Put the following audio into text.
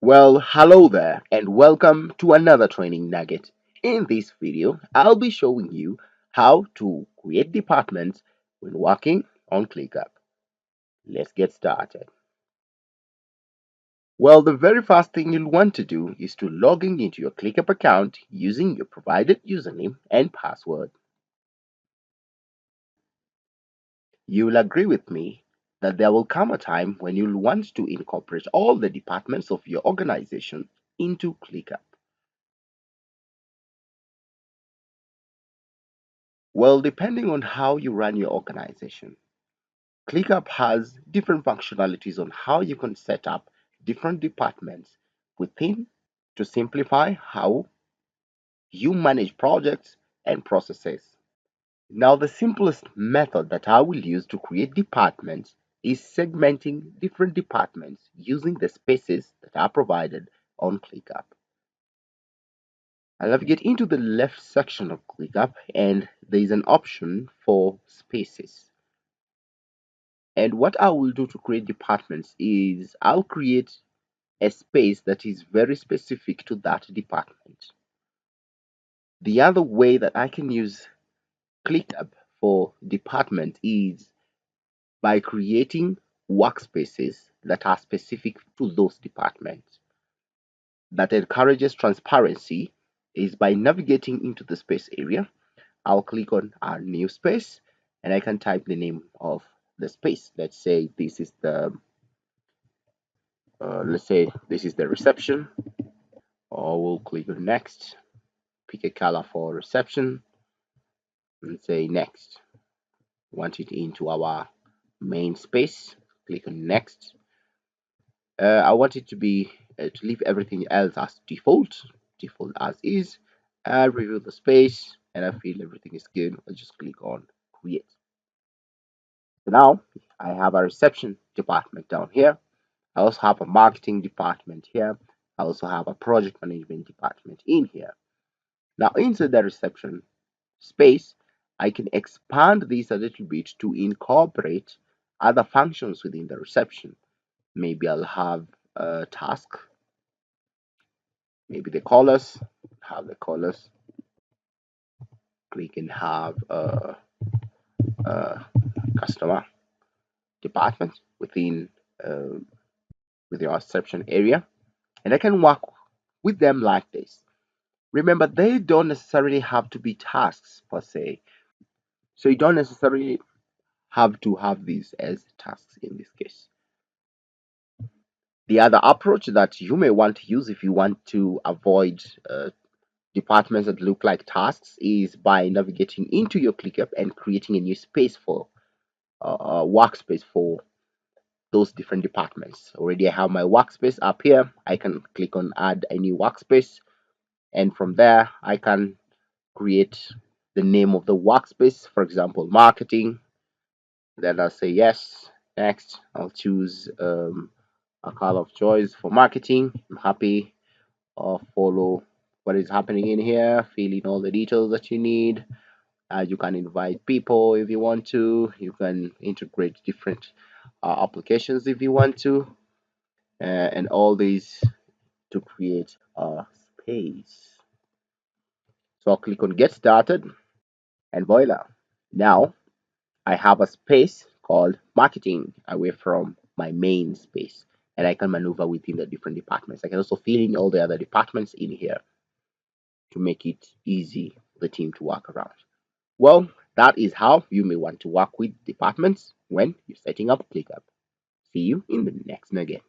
Well, hello there and welcome to another training nugget. In this video, I'll be showing you how to create departments when working on Clickup. Let's get started. Well, the very first thing you'll want to do is to log in into your Clickup account using your provided username and password. You'll agree with me that there will come a time when you'll want to incorporate all the departments of your organization into Clickup. Well, depending on how you run your organization, ClickUp has different functionalities on how you can set up different departments within to simplify how you manage projects and processes. Now, the simplest method that I will use to create departments is segmenting different departments using the spaces that are provided on ClickUp. I'll navigate into the left section of ClickUp and there is an option for spaces. And what I will do to create departments is I'll create a space that is very specific to that department. The other way that I can use ClickUp for department is by creating workspaces that are specific to those departments. That encourages transparency is by navigating into the space area. I'll click on our new space and I can type the name of the space. Let's say this is the reception, or we'll click on next, pick a color for reception and say next. Want it into our main space, click on next. I want it to be to leave everything else as default as is. I review the space and I feel everything is good. I'll just click on create. So now I have a reception department down here. I also have a marketing department here. I also have a project management department in here. Now inside the reception space, I can expand this a little bit to incorporate other functions within the reception. Maybe I'll have a task, maybe the callers, have the callers. We can have a customer department uh, within our reception area, and I can work with them like this. Remember, they don't necessarily have to be tasks per se, so you don't necessarily have to have these as tasks in this case. The other approach that you may want to use if you want to avoid departments that look like tasks is by navigating into your ClickUp and creating a new space for workspace for those different departments. Already I have my workspace up here. I can click on add a new workspace, and from there I can create the name of the workspace, for example marketing. Then I'll say yes, next. I'll choose a color of choice for marketing. I'm happy. Follow what is happening in here, fill in all the details that you need. You can invite people if you want to. You can integrate different applications if you want to, and all these to create a space. So I'll click on get started and voila. Now I have a space called marketing away from my main space, and I can maneuver within the different departments. I can also fill in all the other departments in here to make it easy for the team to work around. Well, that is how you may want to work with departments when you're setting up ClickUp. See you in the next nugget.